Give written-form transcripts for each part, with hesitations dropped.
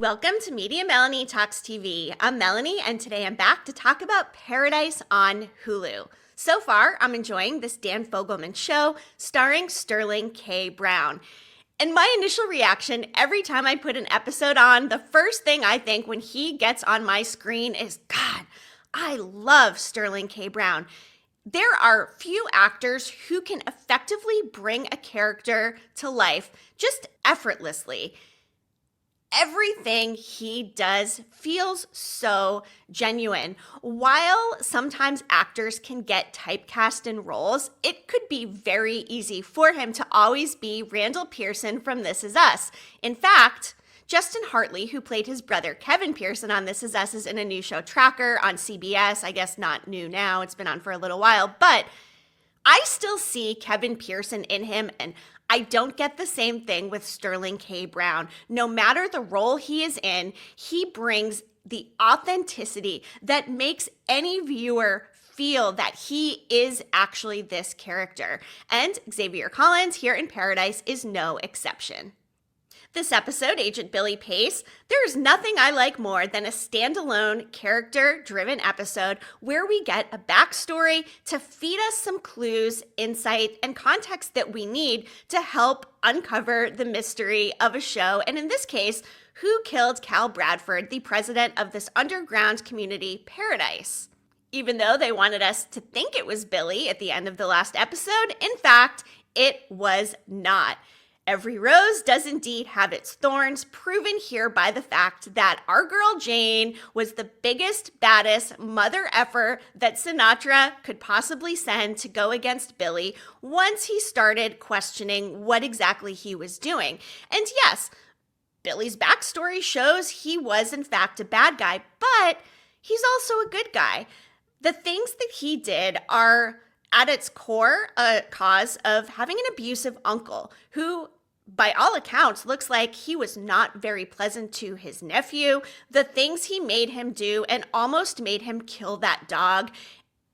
Welcome to Media Melanie Talks TV. I'm Melanie, and today I'm back to talk about Paradise on Hulu. So far, I'm enjoying this Dan Fogelman show starring Sterling K. Brown. And my initial reaction every time I put an episode on, the first thing I think when he gets on my screen is, God, I love Sterling K. Brown. There are few actors who can effectively bring a character to life just effortlessly. Everything he does feels so genuine. While sometimes actors can get typecast in roles, it could be very easy for him to always be Randall Pearson from This Is Us. In fact, Justin Hartley, who played his brother Kevin Pearson on This Is Us, is in a new show, Tracker, on CBS. I guess not new now, it's been on for a little while, but I still see Kevin Pearson in him, and I don't get the same thing with Sterling K. Brown. No matter the role he is in, he brings the authenticity that makes any viewer feel that he is actually this character. And Xavier Collins here in Paradise is no exception. This episode, Agent Billy Pace, there's nothing I like more than a standalone, character-driven episode where we get a backstory to feed us some clues, insight, and context that we need to help uncover the mystery of a show, and in this case, who killed Cal Bradford, the president of this underground community, Paradise. Even though they wanted us to think it was Billy at the end of the last episode, in fact, it was not. Every rose does indeed have its thorns, proven here by the fact that our girl Jane was the biggest, baddest mother effer that Sinatra could possibly send to go against Billy once he started questioning what exactly he was doing. And yes, Billy's backstory shows he was in fact a bad guy, but he's also a good guy. The things that he did are at its core a cause of having an abusive uncle who, by all accounts, looks like he was not very pleasant to his nephew. The things he made him do and almost made him kill that dog.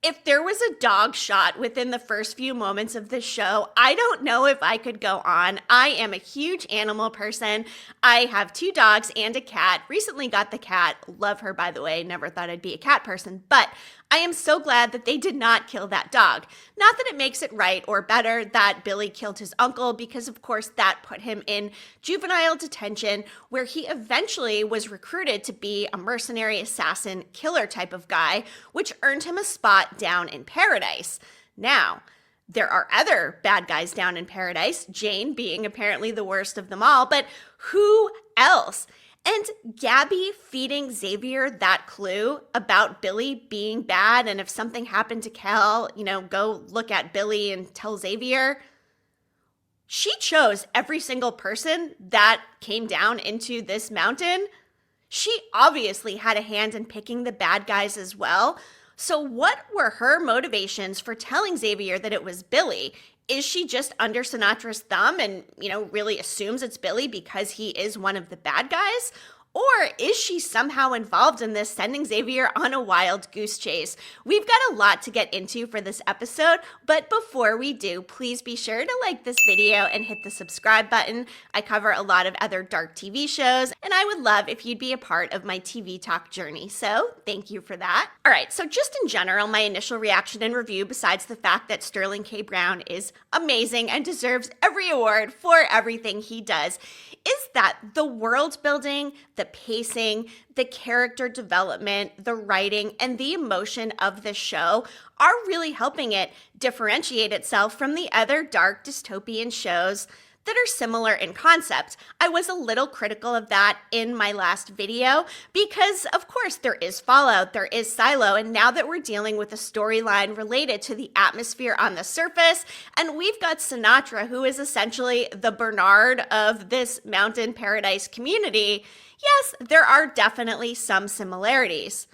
If there was a dog shot within the first few moments of this show, I don't know if I could go on. I am a huge animal person. I have 2 dogs and a cat. Recently got the cat. Love her, by the way. Never thought I'd be a cat person. But I am so glad that they did not kill that dog. Not that it makes it right or better that Billy killed his uncle, because of course that put him in juvenile detention, where he eventually was recruited to be a mercenary assassin killer type of guy, which earned him a spot down in Paradise. Now, there are other bad guys down in Paradise, Jane being apparently the worst of them all, but who else? And Gabby feeding Xavier that clue about Billy being bad, and if something happened to Cal, go look at Billy and tell Xavier. She chose every single person that came down into this mountain. She obviously had a hand in picking the bad guys as well. So what were her motivations for telling Xavier that it was Billy? Is she just under Sinatra's thumb and, really assumes it's Billy because he is one of the bad guys? Or is she somehow involved in this, sending Xavier on a wild goose chase? We've got a lot to get into for this episode, but before we do, please be sure to like this video and hit the subscribe button. I cover a lot of other dark TV shows, and I would love if you'd be a part of my TV talk journey, so thank you for that. All right, so just in general, my initial reaction and review, besides the fact that Sterling K. Brown is amazing and deserves every award for everything he does, is that the world building, the pacing, the character development, the writing, and the emotion of the show are really helping it differentiate itself from the other dark dystopian shows that are similar in concept. I was a little critical of that in my last video because, of course, there is Fallout, there is Silo, and now that we're dealing with a storyline related to the atmosphere on the surface, and we've got Sinatra, who is essentially the Bernard of this mountain paradise community, yes, there are definitely some similarities.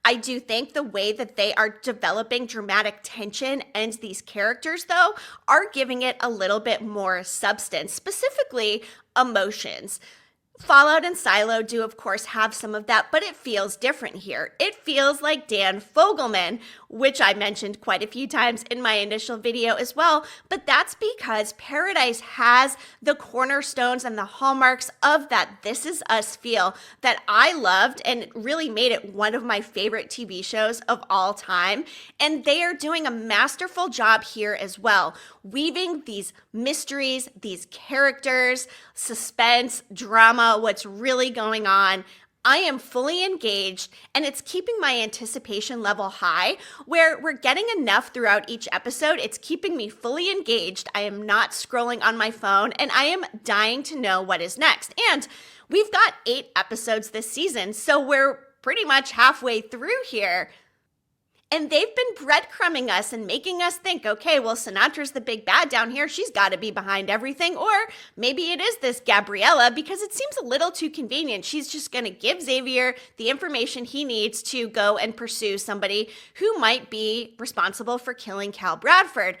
I do think the way that they are developing dramatic tension and these characters, though, are giving it a little bit more substance, specifically emotions. Fallout and Silo do, of course, have some of that, but it feels different here. It feels like Dan Fogelman, which I mentioned quite a few times in my initial video as well, but that's because Paradise has the cornerstones and the hallmarks of that This Is Us feel that I loved and really made it one of my favorite TV shows of all time. And they are doing a masterful job here as well, weaving these mysteries, these characters, suspense, drama, what's really going on. I am fully engaged, and it's keeping my anticipation level high, where we're getting enough throughout each episode. It's keeping me fully engaged. I am not scrolling on my phone, and I am dying to know what is next. And we've got 8 episodes this season, so we're pretty much halfway through here. And they've been breadcrumbing us and making us think, okay, well, Sinatra's the big bad down here. She's got to be behind everything. Or maybe it is this Gabriella, because it seems a little too convenient. She's just going to give Xavier the information he needs to go and pursue somebody who might be responsible for killing Cal Bradford.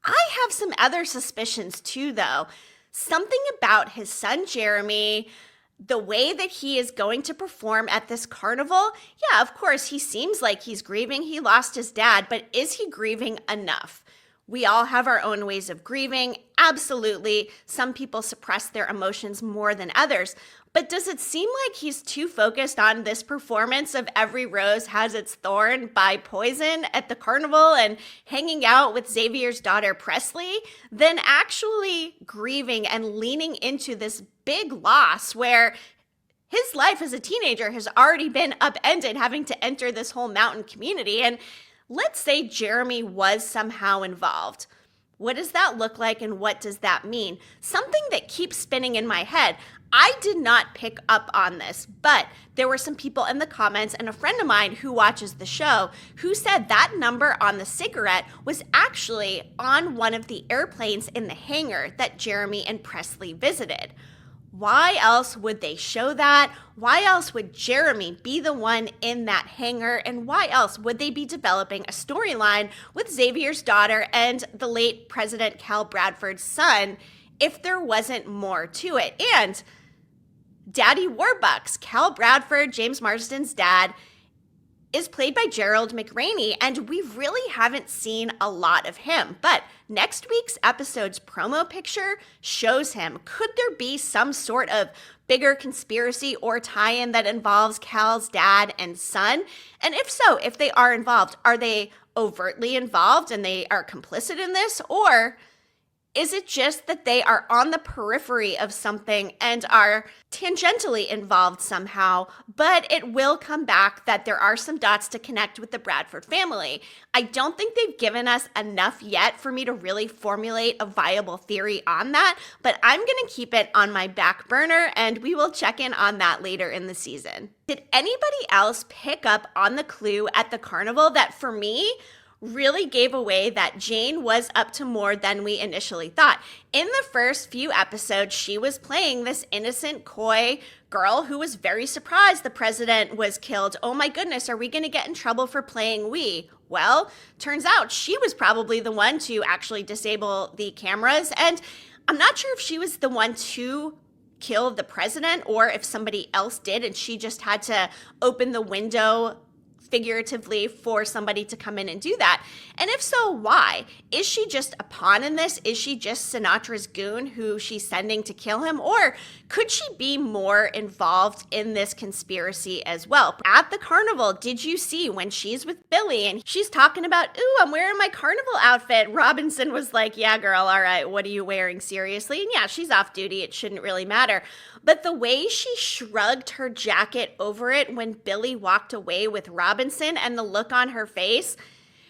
I have some other suspicions too, though. Something about his son, Jeremy, the way that he is going to perform at this carnival. Yeah, of course, he seems like he's grieving. He lost his dad, but is he grieving enough? We all have our own ways of grieving. Absolutely. Some people suppress their emotions more than others. But does it seem like he's too focused on this performance of Every Rose Has Its Thorn by Poison at the carnival and hanging out with Xavier's daughter Presley than actually grieving and leaning into this big loss where his life as a teenager has already been upended, having to enter this whole mountain community? And let's say Jeremy was somehow involved. What does that look like, and what does that mean? Something that keeps spinning in my head. I did not pick up on this, but there were some people in the comments and a friend of mine who watches the show who said that number on the cigarette was actually on one of the airplanes in the hangar that Jeremy and Presley visited. Why else would they show that? Why else would Jeremy be the one in that hangar? And why else would they be developing a storyline with Xavier's daughter and the late President Cal Bradford's son if there wasn't more to it? And Daddy Warbucks, Cal Bradford, James Marsden's dad, is played by Gerald McRaney, and we really haven't seen a lot of him. But next week's episode's promo picture shows him. Could there be some sort of bigger conspiracy or tie-in that involves Cal's dad and son? And if so, if they are involved, are they overtly involved and they are complicit in this? Or is it just that they are on the periphery of something and are tangentially involved somehow, but it will come back that there are some dots to connect with the Bradford family? I don't think they've given us enough yet for me to really formulate a viable theory on that, but I'm going to keep it on my back burner, and we will check in on that later in the season. Did anybody else pick up on the clue at the carnival that, for me, really gave away that Jane was up to more than we initially thought? In the first few episodes, she was playing this innocent, coy girl who was very surprised the president was killed. Oh my goodness, are we going to get in trouble for playing we? Well, turns out she was probably the one to actually disable the cameras, and I'm not sure if she was the one to kill the president or if somebody else did and she just had to open the window figuratively for somebody to come in and do that. And if so, why? Is she just a pawn in this? Is she just Sinatra's goon who she's sending to kill him? Or could she be more involved in this conspiracy as well? At the carnival, did you see when she's with Billy and she's talking about, ooh, I'm wearing my carnival outfit? Robinson was like, yeah, girl, all right, what are you wearing, seriously? And yeah, she's off duty. It shouldn't really matter. But the way she shrugged her jacket over it when Billy walked away with Robinson and the look on her face,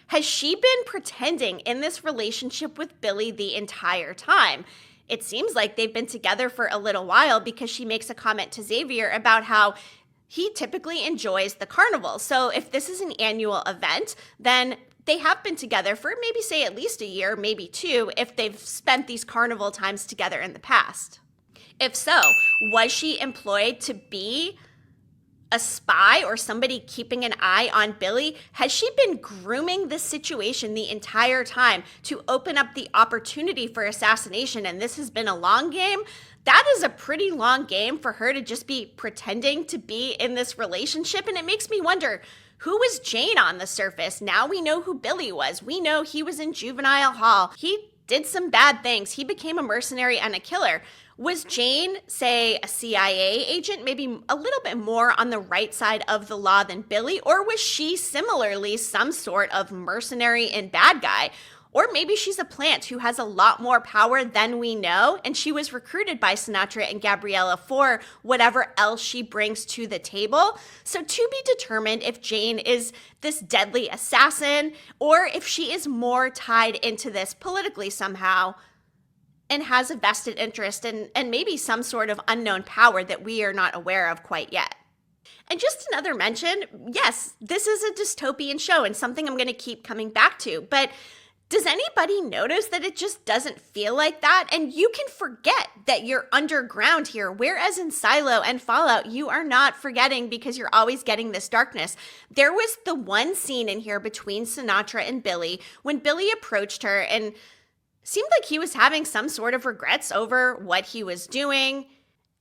has she been pretending in this relationship with Billy the entire time? It seems like they've been together for a little while because she makes a comment to Xavier about how he typically enjoys the carnival. So if this is an annual event, then they have been together for maybe, say, at least a year, maybe 2, if they've spent these carnival times together in the past. If so, was she employed to be a spy or somebody keeping an eye on Billy? Has she been grooming this situation the entire time to open up the opportunity for assassination, and this has been a long game? That is a pretty long game for her to just be pretending to be in this relationship. And it makes me wonder, who was Jane on the surface? Now we know who Billy was. We know he was in juvenile hall. He did some bad things. He became a mercenary and a killer. Was Jane, say, a CIA agent, maybe a little bit more on the right side of the law than Billy? Or was she similarly some sort of mercenary and bad guy? Or maybe she's a plant who has a lot more power than we know, and she was recruited by Sinatra and Gabriella for whatever else she brings to the table. So to be determined if Jane is this deadly assassin, or if she is more tied into this politically somehow, and has a vested interest and maybe some sort of unknown power that we are not aware of quite yet. And just another mention, yes, this is a dystopian show and something I'm going to keep coming back to, but does anybody notice that it just doesn't feel like that? And you can forget that you're underground here, whereas in Silo and Fallout, you are not forgetting because you're always getting this darkness. There was the one scene in here between Sinatra and Billy when Billy approached her and seemed like he was having some sort of regrets over what he was doing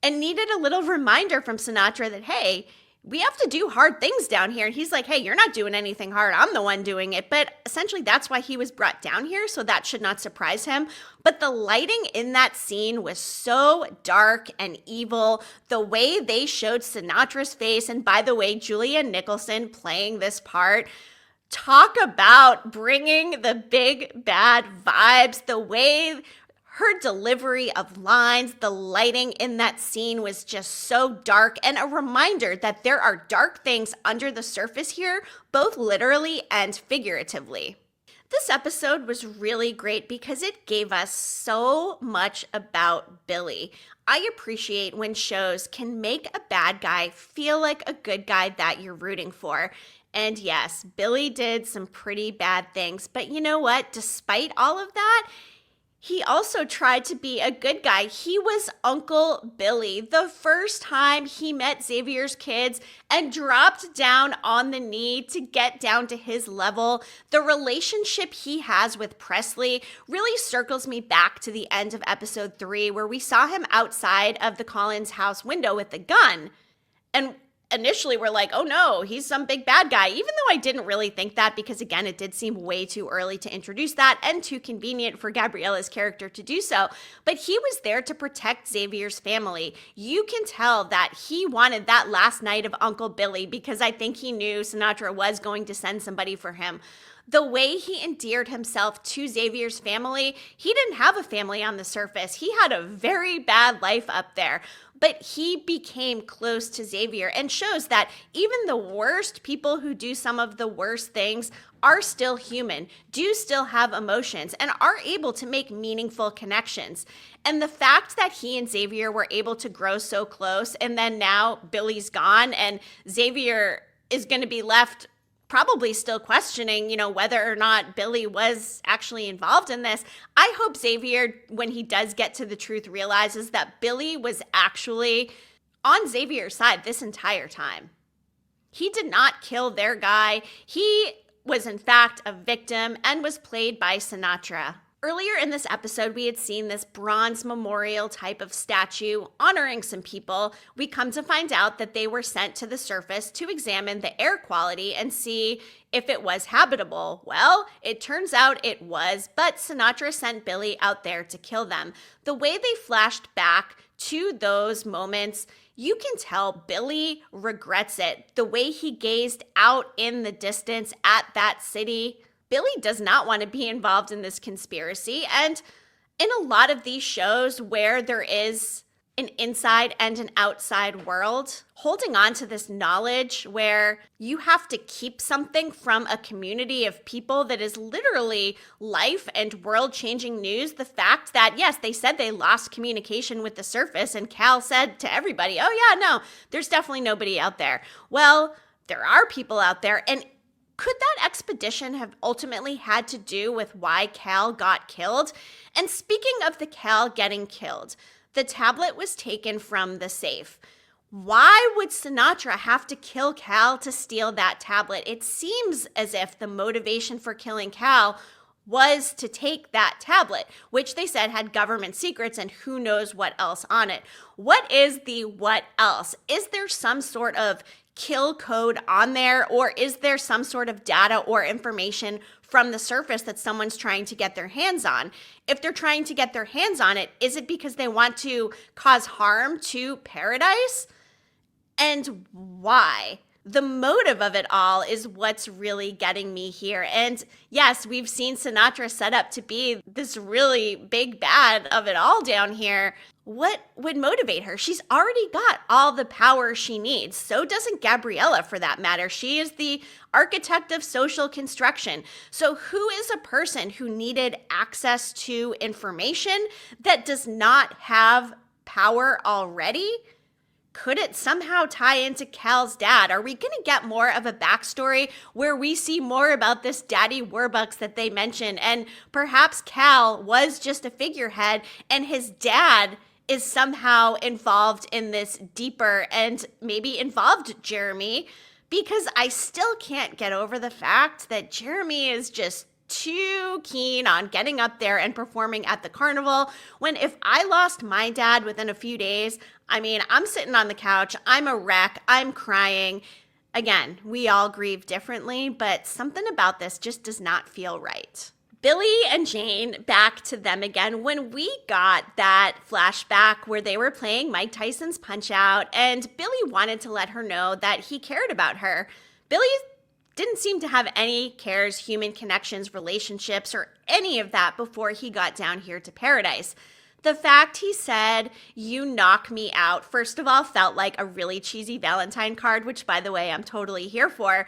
and needed a little reminder from Sinatra that, hey, we have to do hard things down here. And he's like, hey, you're not doing anything hard. I'm the one doing it. But essentially, that's why he was brought down here. So that should not surprise him. But the lighting in that scene was so dark and evil. The way they showed Sinatra's face, and by the way, Julianne Nicholson playing this part, talk about bringing the big bad vibes. The way her delivery of lines, the lighting in that scene was just so dark, and a reminder that there are dark things under the surface here, both literally and figuratively. This episode was really great because it gave us so much about Billy. I appreciate when shows can make a bad guy feel like a good guy that you're rooting for. And yes, Billy did some pretty bad things, but you know what? Despite all of that, he also tried to be a good guy. He was Uncle Billy the first time he met Xavier's kids and dropped down on the knee to get down to his level. The relationship he has with Presley really circles me back to the end of episode 3, where we saw him outside of the Collins house window with a gun. And initially we're like, oh no, he's some big bad guy, even though I didn't really think that because, again, it did seem way too early to introduce that and too convenient for Gabriella's character to do so. But he was there to protect Xavier's family. You can tell that he wanted that last night of Uncle Billy because I think he knew Sinatra was going to send somebody for him. The way he endeared himself to Xavier's family, he didn't have a family on the surface. He had a very bad life up there. But he became close to Xavier and shows that even the worst people who do some of the worst things are still human, do still have emotions, and are able to make meaningful connections. And the fact that he and Xavier were able to grow so close, and then now Billy's gone and Xavier is going to be left probably still questioning, whether or not Billy was actually involved in this. I hope Xavier, when he does get to the truth, realizes that Billy was actually on Xavier's side this entire time. He did not kill their guy. He was, in fact, a victim and was played by Sinatra. Earlier in this episode, we had seen this bronze memorial type of statue honoring some people. We come to find out that they were sent to the surface to examine the air quality and see if it was habitable. Well, it turns out it was, but Sinatra sent Billy out there to kill them. The way they flashed back to those moments, you can tell Billy regrets it. The way he gazed out in the distance at that city, Billy does not want to be involved in this conspiracy. And in a lot of these shows where there is an inside and an outside world, holding on to this knowledge where you have to keep something from a community of people that is literally life and world-changing news. The fact that, yes, they said they lost communication with the surface, and Cal said to everybody, oh yeah, no, there's definitely nobody out there. Well, there are people out there, and could that expedition have ultimately had to do with why Cal got killed? And speaking of the Cal getting killed, the tablet was taken from the safe. Why would Sinatra have to kill Cal to steal that tablet? It seems as if the motivation for killing Cal was to take that tablet, which they said had government secrets and who knows what else on it. What is the what else? Is there some sort of kill code on there, or is there some sort of data or information from the surface that someone's trying to get their hands on? If they're trying to get their hands on it, is it because they want to cause harm to Paradise? And why? The motive of it all is what's really getting me here. And yes, we've seen Sinatra set up to be this really big bad of it all down here. What would motivate her? She's already got all the power she needs. So doesn't Gabriella, for that matter. She is the architect of social construction. So who is a person who needed access to information that does not have power already? Could it somehow tie into Cal's dad? Are we going to get more of a backstory where we see more about this Daddy Warbucks that they mentioned? And perhaps Cal was just a figurehead and his dad is somehow involved in this deeper and maybe involved Jeremy, because I still can't get over the fact that Jeremy is just too keen on getting up there and performing at the carnival, when if I lost my dad within a few days, I mean, I'm sitting on the couch, I'm a wreck, I'm crying. Again, we all grieve differently, but something about this just does not feel right. Billy and Jane, back to them again. When we got that flashback where they were playing Mike Tyson's Punch-Out and Billy wanted to let her know that he cared about her, Billy didn't seem to have any cares, human connections, relationships, or any of that before he got down here to Paradise. The fact he said, "You knock me out," first of all, felt like a really cheesy Valentine card, which, by the way, I'm totally here for.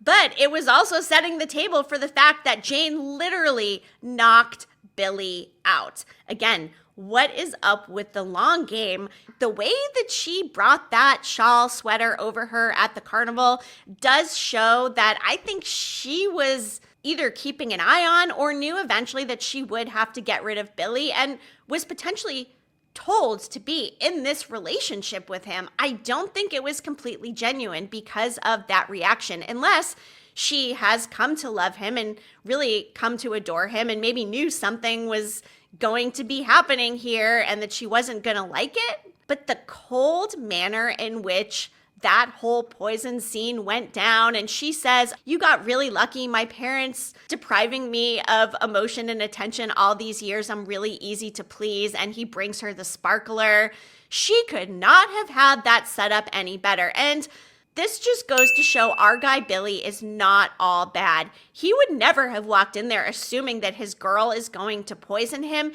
But it was also setting the table for the fact that Jane literally knocked Billy out. Again, what is up with the long game? The way that she brought that shawl sweater over her at the carnival does show that I think she was either keeping an eye on or knew eventually that she would have to get rid of Billy and was potentially told to be in this relationship with him. I don't think it was completely genuine because of that reaction, unless she has come to love him and really come to adore him and maybe knew something was going to be happening here and that she wasn't going to like it. But the cold manner in which that whole poison scene went down, and she says, "You got really lucky. My parents depriving me of emotion and attention all these years. I'm really easy to please." And he brings her the sparkler. She could not have had that set up any better. And this just goes to show our guy Billy is not all bad. He would never have walked in there assuming that his girl is going to poison him.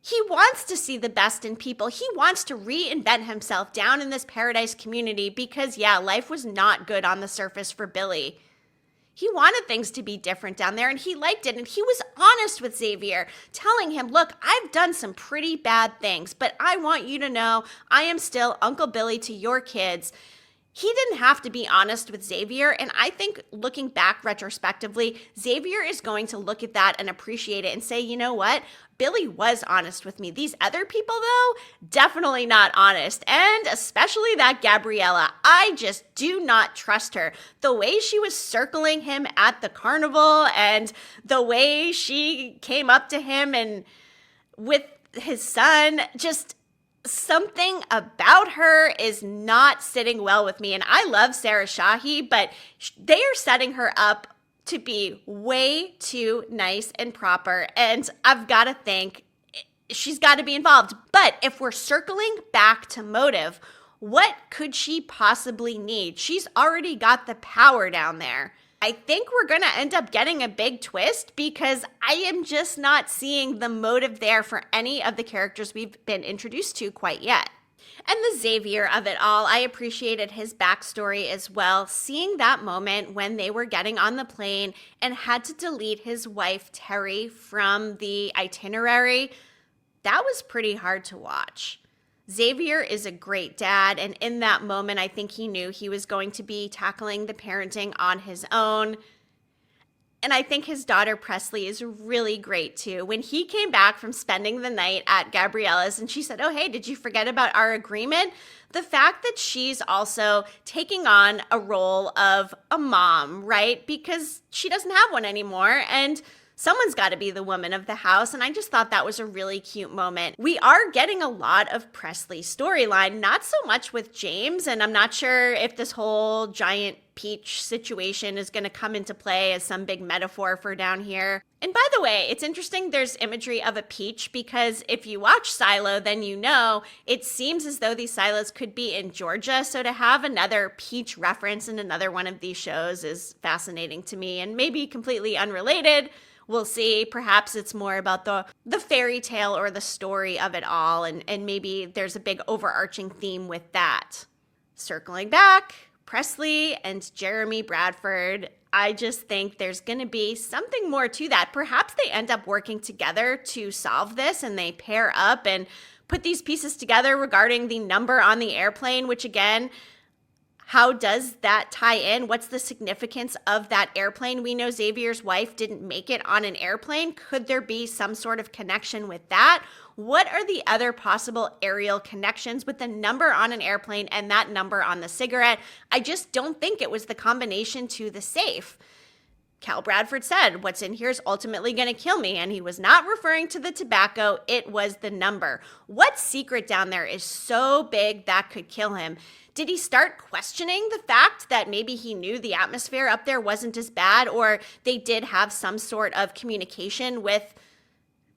He wants to see the best in people. He wants to reinvent himself down in this Paradise community because, yeah, life was not good on the surface for Billy. He wanted things to be different down there, and he liked it. And he was honest with Xavier, telling him, "Look, I've done some pretty bad things, but I want you to know I am still Uncle Billy to your kids." He didn't have to be honest with Xavier, and I think looking back retrospectively, Xavier is going to look at that and appreciate it and say, you know what? Billy was honest with me. These other people, though, definitely not honest, and especially that Gabriella. I just do not trust her. The way she was circling him at the carnival and the way she came up to him and with his son, just something about her is not sitting well with me. And I love Sarah Shahi, but they are setting her up to be way too nice and proper. And I've got to think she's got to be involved. But if we're circling back to motive, what could she possibly need? She's already got the power down there. I think we're going to end up getting a big twist because I am just not seeing the motive there for any of the characters we've been introduced to quite yet. And the Xavier of it all, I appreciated his backstory as well. Seeing that moment when they were getting on the plane and had to delete his wife, Terry, from the itinerary, that was pretty hard to watch. Xavier is a great dad, and in that moment, I think he knew he was going to be tackling the parenting on his own. And I think his daughter, Presley, is really great, too. When he came back from spending the night at Gabriella's, and she said, "Oh, hey, did you forget about our agreement?" The fact that she's also taking on a role of a mom, right? Because she doesn't have one anymore, and Someone's got to be the woman of the house, and I just thought that was a really cute moment. We are getting a lot of Presley's storyline, not so much with James, and I'm not sure if this whole giant peach situation is going to come into play as some big metaphor for down here. And by the way, it's interesting there's imagery of a peach, because if you watch Silo, then you know it seems as though these silos could be in Georgia. So to have another peach reference in another one of these shows is fascinating to me, and maybe completely unrelated. We'll see. Perhaps it's more about the fairy tale or the story of it all, and maybe there's a big overarching theme with that. Circling back, Presley and Jeremy Bradford, I just think there's going to be something more to that. Perhaps they end up working together to solve this, and they pair up and put these pieces together regarding the number on the airplane, which again, how does that tie in? What's the significance of that airplane? We know Xavier's wife didn't make it on an airplane. Could there be some sort of connection with that? What are the other possible aerial connections with the number on an airplane and that number on the cigarette? I just don't think it was the combination to the safe. Cal Bradford said, what's in here is ultimately going to kill me. And he was not referring to the tobacco. It was the number. What secret down there is so big that could kill him? Did he start questioning the fact that maybe he knew the atmosphere up there wasn't as bad, or they did have some sort of communication with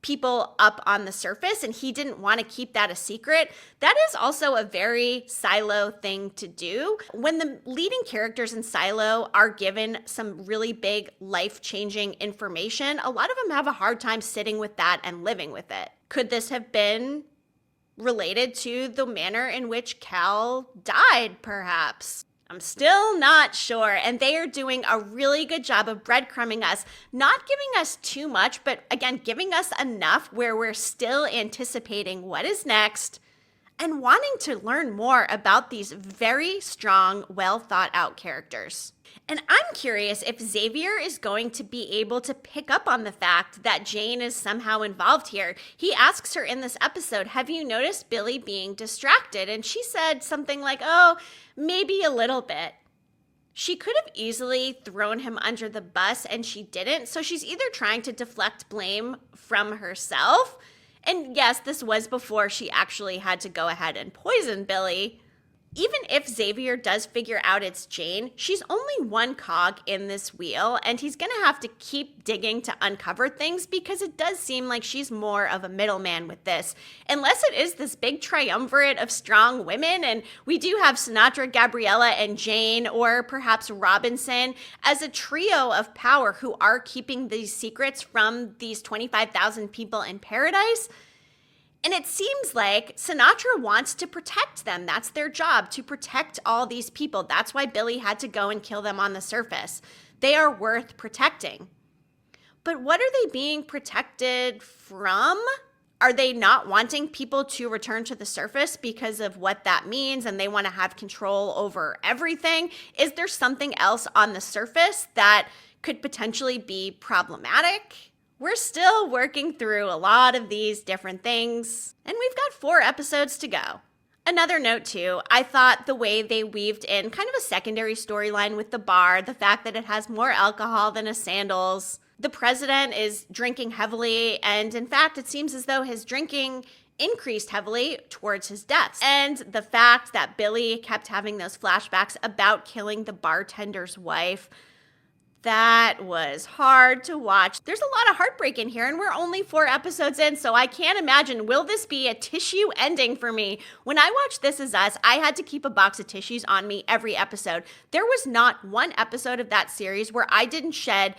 people up on the surface and he didn't want to keep that a secret? That is also a very Silo thing to do. When the leading characters in Silo are given some really big life-changing information, a lot of them have a hard time sitting with that and living with it. Could this have been related to the manner in which Cal died, perhaps? I'm still not sure, and they are doing a really good job of breadcrumbing us, not giving us too much, but again, giving us enough where we're still anticipating what is next and wanting to learn more about these very strong, well thought out characters. And I'm curious if Xavier is going to be able to pick up on the fact that Jane is somehow involved here. He asks her in this episode, have you noticed Billy being distracted? And she said something like, oh, maybe a little bit. She could have easily thrown him under the bus, and she didn't. So she's either trying to deflect blame from herself, and yes, this was before she actually had to go ahead and poison Billy. Even if Xavier does figure out it's Jane, she's only one cog in this wheel, and he's going to have to keep digging to uncover things, because it does seem like she's more of a middleman with this. Unless it is this big triumvirate of strong women, and we do have Sinatra, Gabriella, and Jane, or perhaps Robinson, as a trio of power who are keeping these secrets from these 25,000 people in paradise. And it seems like Sinatra wants to protect them. That's their job, to protect all these people. That's why Billy had to go and kill them on the surface. They are worth protecting. But what are they being protected from? Are they not wanting people to return to the surface because of what that means, and they want to have control over everything? Is there something else on the surface that could potentially be problematic? We're still working through a lot of these different things, and we've got 4 episodes to go. Another note too, I thought the way they weaved in kind of a secondary storyline with the bar, the fact that it has more alcohol than a Sandals. The president is drinking heavily, and in fact, it seems as though his drinking increased heavily towards his death. And the fact that Billy kept having those flashbacks about killing the bartender's wife, that was hard to watch. There's a lot of heartbreak in here, and we're only 4 episodes in, so I can't imagine, will this be a tissue ending for me? When I watched This Is Us, I had to keep a box of tissues on me every episode. There was not one episode of that series where I didn't shed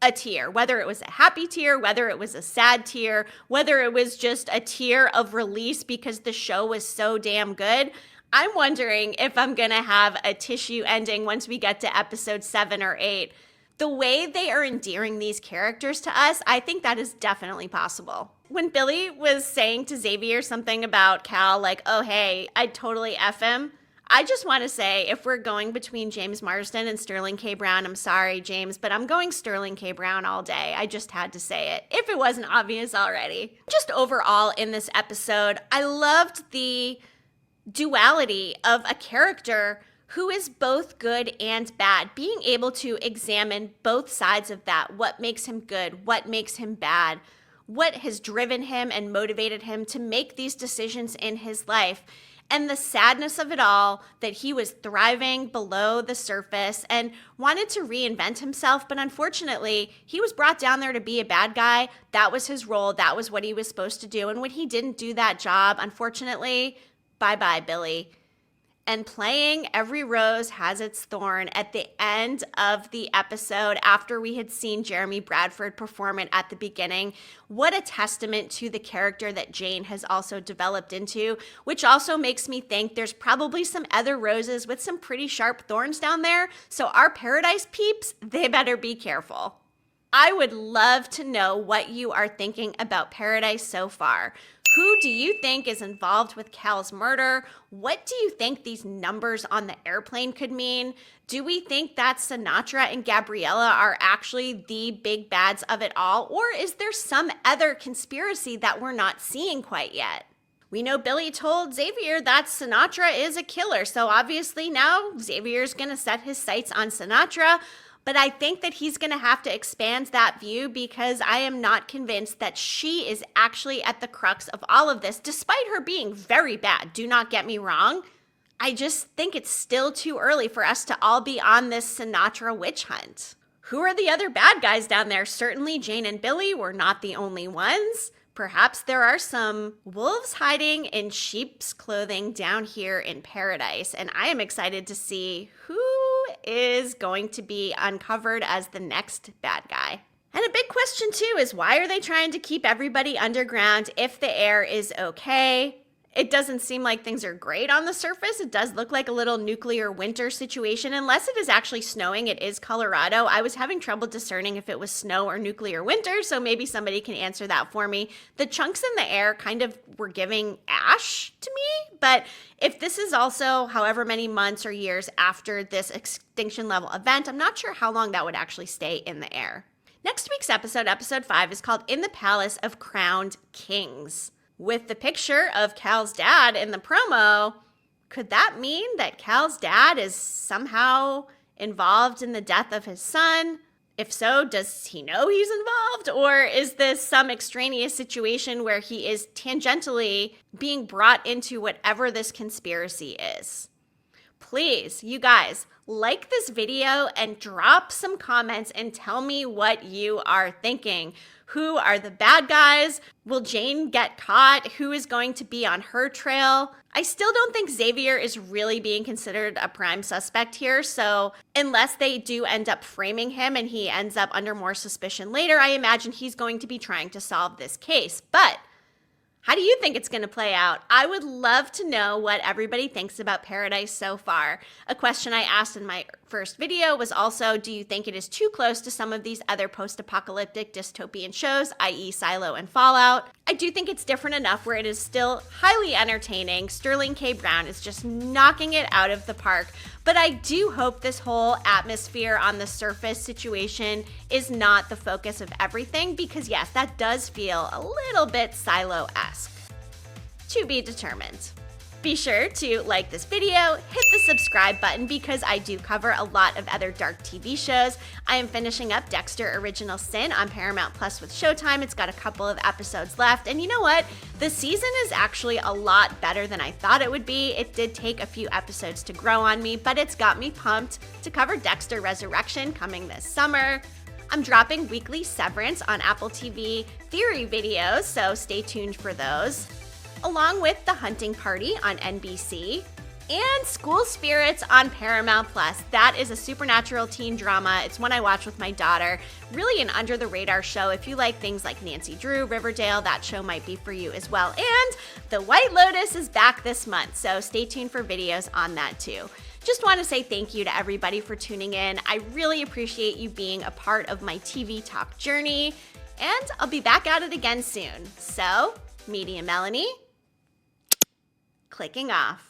a tear, whether it was a happy tear, whether it was a sad tear, whether it was just a tear of release because the show was so damn good. I'm wondering if I'm gonna have a tissue ending once we get to episode 7 or 8. The way they are endearing these characters to us, I think that is definitely possible. When Billy was saying to Xavier something about Cal, like, oh, hey, I'd totally F him, I just want to say, if we're going between James Marsden and Sterling K. Brown, I'm sorry, James, but I'm going Sterling K. Brown all day. I just had to say it, if it wasn't obvious already. Just overall in this episode, I loved the duality of a character who is both good and bad, being able to examine both sides of that, what makes him good, what makes him bad, what has driven him and motivated him to make these decisions in his life, and the sadness of it all, that he was thriving below the surface and wanted to reinvent himself, but unfortunately, he was brought down there to be a bad guy. That was his role. That was what he was supposed to do, and when he didn't do that job, unfortunately, bye-bye, Billy. And playing Every Rose Has Its Thorn at the end of the episode, after we had seen Jeremy Bradford perform it at the beginning, what a testament to the character that Jane has also developed into, which also makes me think there's probably some other roses with some pretty sharp thorns down there. So our Paradise peeps, they better be careful. I would love to know what you are thinking about Paradise so far. Who do you think is involved with Cal's murder? What do you think these numbers on the airplane could mean? Do we think that Sinatra and Gabriella are actually the big bads of it all? Or is there some other conspiracy that we're not seeing quite yet? We know Billy told Xavier that Sinatra is a killer, so obviously now Xavier's gonna set his sights on Sinatra. But I think that he's going to have to expand that view, because I am not convinced that she is actually at the crux of all of this, despite her being very bad. Do not get me wrong. I just think it's still too early for us to all be on this Sinatra witch hunt. Who are the other bad guys down there? Certainly Jane and Billy were not the only ones. Perhaps there are some wolves hiding in sheep's clothing down here in Paradise, and I am excited to see who is going to be uncovered as the next bad guy. And a big question too is, why are they trying to keep everybody underground if the air is okay? It doesn't seem like things are great on the surface. It does look like a little nuclear winter situation, unless it is actually snowing. It is Colorado. I was having trouble discerning if it was snow or nuclear winter, so maybe somebody can answer that for me. The chunks in the air kind of were giving ash to me, but if this is also however many months or years after this extinction level event, I'm not sure how long that would actually stay in the air. Next week's episode, episode 5, is called In the Palace of Crowned Kings. With the picture of Cal's dad in the promo, could that mean that Cal's dad is somehow involved in the death of his son? If so, does he know he's involved? Or is this some extraneous situation where he is tangentially being brought into whatever this conspiracy is? Please, you guys, like this video and drop some comments and tell me what you are thinking. Who are the bad guys? Will Jane get caught? Who is going to be on her trail? I still don't think Xavier is really being considered a prime suspect here, so unless they do end up framing him and he ends up under more suspicion later, I imagine he's going to be trying to solve this case. But how do you think it's going to play out? I would love to know what everybody thinks about Paradise so far. A question I asked in my first video was also, do you think it is too close to some of these other post-apocalyptic dystopian shows, i.e. Silo and Fallout? I do think it's different enough where it is still highly entertaining. Sterling K. Brown is just knocking it out of the park. But I do hope this whole atmosphere on the surface situation is not the focus of everything, because yes, that does feel a little bit Silo-esque. To be determined. Be sure to like this video, hit the subscribe button, because I do cover a lot of other dark TV shows. I am finishing up Dexter Original Sin on Paramount Plus with Showtime. It's got a couple of episodes left, and you know what? The season is actually a lot better than I thought it would be. It did take a few episodes to grow on me, but it's got me pumped to cover Dexter Resurrection coming this summer. I'm dropping weekly Severance on Apple TV theory videos, so stay tuned for those, along with The Hunting Party on NBC, and School Spirits on Paramount Plus. That is a supernatural teen drama. It's one I watch with my daughter. Really an under-the-radar show. If you like things like Nancy Drew, Riverdale, that show might be for you as well. And The White Lotus is back this month, so stay tuned for videos on that too. Just want to say thank you to everybody for tuning in. I really appreciate you being a part of my TV talk journey, and I'll be back at it again soon. So, Media Melanie, clicking off.